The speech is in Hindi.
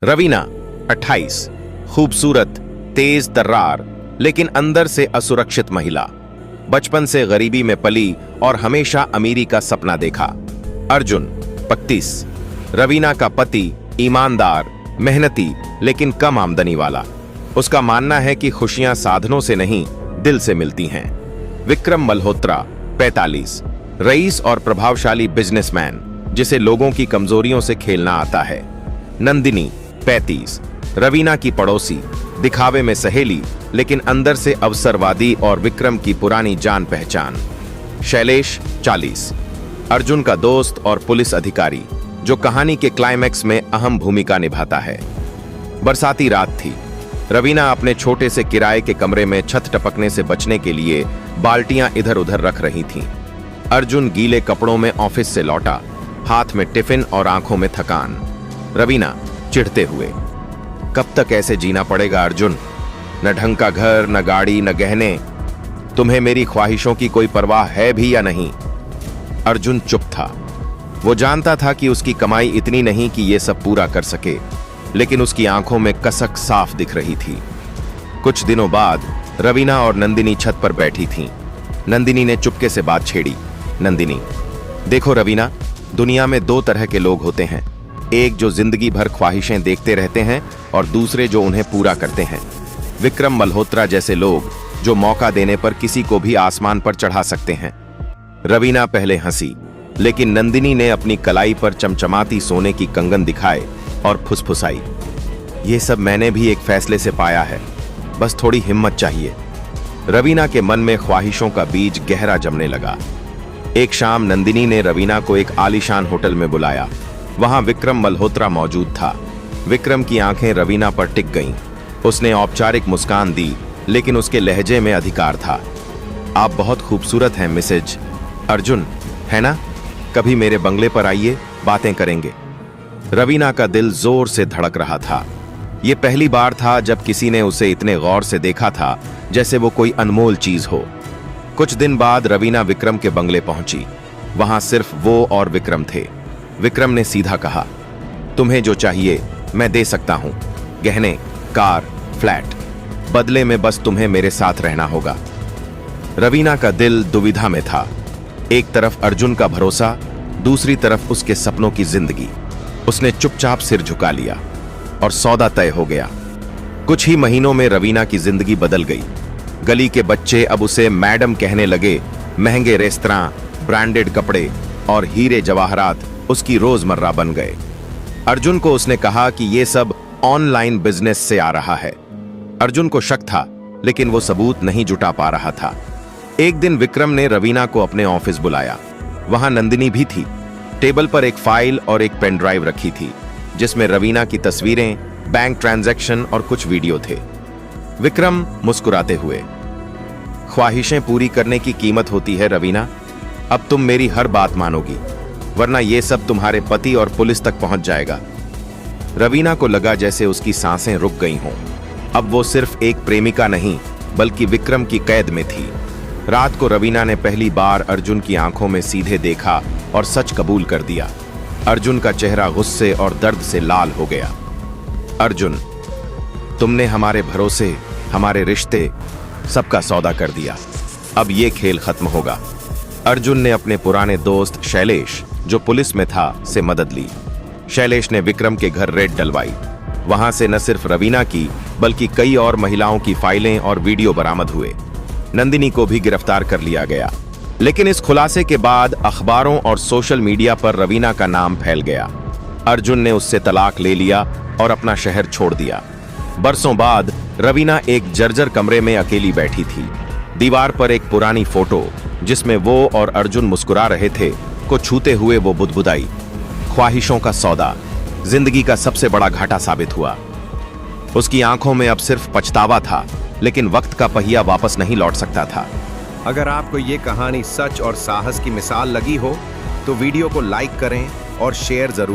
रवीना 28, खूबसूरत, तेज तर्रार, लेकिन अंदर से असुरक्षित महिला। बचपन से गरीबी में पली और हमेशा अमीरी का सपना देखा। अर्जुन 32, रवीना का पति, ईमानदार, मेहनती, लेकिन कम आमदनी वाला। उसका मानना है कि खुशियां साधनों से नहीं, दिल से मिलती हैं। विक्रम मल्होत्रा 45, रईस और प्रभावशाली बिजनेसमैन, जिसे लोगों की कमजोरियों से खेलना आता है। नंदिनी 35, रवीना की पड़ोसी, दिखावे में सहेली, लेकिन अंदर से अवसरवादी और विक्रम की पुरानी जान पहचान। शैलेश 40, अर्जुन का दोस्त और पुलिस अधिकारी, जो कहानी के क्लाइमैक्स में अहम भूमिका निभाता है। बरसाती रात थी। रवीना अपने छोटे से किराए के कमरे में छत टपकने से बचने के लिए बाल्टियां इधर उधर रख रही थीं। अर्जुन गीले कपड़ों में ऑफिस से लौटा, हाथ में टिफिन और आंखों में थकान। रवीना चिढ़ते हुए, कब तक ऐसे जीना पड़ेगा अर्जुन? न ढंग का घर, न गाड़ी, न गहने। तुम्हें मेरी ख्वाहिशों की कोई परवाह है भी या नहीं? अर्जुन चुप था। वो जानता था कि उसकी कमाई इतनी नहीं कि ये सब पूरा कर सके, लेकिन उसकी आंखों में कसक साफ दिख रही थी। कुछ दिनों बाद रवीना और नंदिनी छत पर बैठी थीं। नंदिनी ने चुपके से बात छेड़ी। नंदिनी, देखो रवीना, दुनिया में दो तरह के लोग होते हैं, एक जो जिंदगी भर ख्वाहिशें देखते रहते हैं और दूसरे जो उन्हें पूरा करते हैं। विक्रम मल्होत्रा जैसे लोग, जो मौका देने पर किसी को भी आसमान पर चढ़ा सकते हैं। रवीना पहले हंसी, लेकिन नंदिनी ने अपनी कलाई पर चमचमाती सोने की कंगन दिखाए और फुसफुसाई, ये सब मैंने भी एक फैसले से पाया है, बस थोड़ी हिम्मत चाहिए। रवीना के मन में ख्वाहिशों का बीज गहरा जमने लगा। एक शाम नंदिनी ने रवीना को एक आलीशान होटल में बुलाया। वहां विक्रम मल्होत्रा मौजूद था। विक्रम की आंखें रवीना पर टिक गईं। उसने औपचारिक मुस्कान दी, लेकिन उसके लहजे में अधिकार था। आप बहुत खूबसूरत हैं मिसेज अर्जुन, है ना? कभी मेरे बंगले पर आइए, बातें करेंगे। रवीना का दिल जोर से धड़क रहा था। यह पहली बार था जब किसी ने उसे इतने गौर से देखा था, जैसे वो कोई अनमोल चीज हो। कुछ दिन बाद रवीना विक्रम के बंगले पहुंची। वहां सिर्फ वो और विक्रम थे। विक्रम ने सीधा कहा, तुम्हें जो चाहिए मैं दे सकता हूं, गहने, कार, फ्लैट। बदले में बस तुम्हें मेरे साथ रहना होगा। रवीना का दिल दुविधा में था। एक तरफ अर्जुन का भरोसा, दूसरी तरफ उसके सपनों की जिंदगी। उसने चुपचाप सिर झुका लिया और सौदा तय हो गया। कुछ ही महीनों में रवीना की जिंदगी बदल गई। गली के बच्चे अब उसे मैडम कहने लगे। महंगे रेस्तरां, ब्रांडेड कपड़े और हीरे जवाहरात उसकी रोजमर्रा बन गए। अर्जुन को उसने कहा कि यह सब ऑनलाइन बिजनेस से आ रहा है। अर्जुन को शक था, लेकिन वो सबूत नहीं जुटा पा रहा था। एक दिन विक्रम ने रवीना को अपने ऑफिस बुलाया। वहां नंदिनी भी थी। टेबल पर एक फाइल और एक पेन ड्राइव रखी थी, जिसमें रवीना की तस्वीरें, बैंक ट्रांजैक्शन और कुछ वीडियो थे। विक्रम मुस्कुराते हुए, ख्वाहिशें पूरी करने की कीमत होती है रवीना। अब तुम मेरी हर बात मानोगी, वरना यह सब तुम्हारे पति और पुलिस तक पहुंच जाएगा। रवीना को लगा जैसे उसकी सांसें रुक गई हों। अब वो सिर्फ एक प्रेमिका नहीं, बल्कि विक्रम की कैद में थी। रात को रवीना ने पहली बार अर्जुन की आंखों में सीधे देखा और सच कबूल कर दिया। अर्जुन का चेहरा गुस्से और दर्द से लाल हो गया। अर्जुन, तुमने हमारे भरोसे, हमारे रिश्ते, सबका सौदा कर दिया। अब ये खेल खत्म होगा। अर्जुन ने अपने पुराने दोस्त शैलेश, जो पुलिस में था, से मदद ली। शैलेश ने विक्रम के घर रेड डलवाई। वहां से न सिर्फ रवीना की, बल्कि कई और महिलाओं की फाइलें और वीडियो बरामद हुए। नंदिनी को भी गिरफ्तार कर लिया गया। लेकिन इस खुलासे के बाद अखबारों और सोशल मीडिया पर रवीना का नाम फैल गया। अर्जुन ने उससे तलाक ले लिया और अपना शहर छोड़ दिया। बरसों बाद रवीना एक जर्जर कमरे में अकेली बैठी थी। दीवार पर एक पुरानी फोटो, जिसमें वो और अर्जुन मुस्कुरा रहे थे, को छूते हुए वो बुदबुदाई, ख्वाहिशों का सौदा जिंदगी का सबसे बड़ा घाटा साबित हुआ। उसकी आंखों में अब सिर्फ पछतावा था, लेकिन वक्त का पहिया वापस नहीं लौट सकता था। अगर आपको ये कहानी सच और साहस की मिसाल लगी हो, तो वीडियो को लाइक करें और शेयर जरूर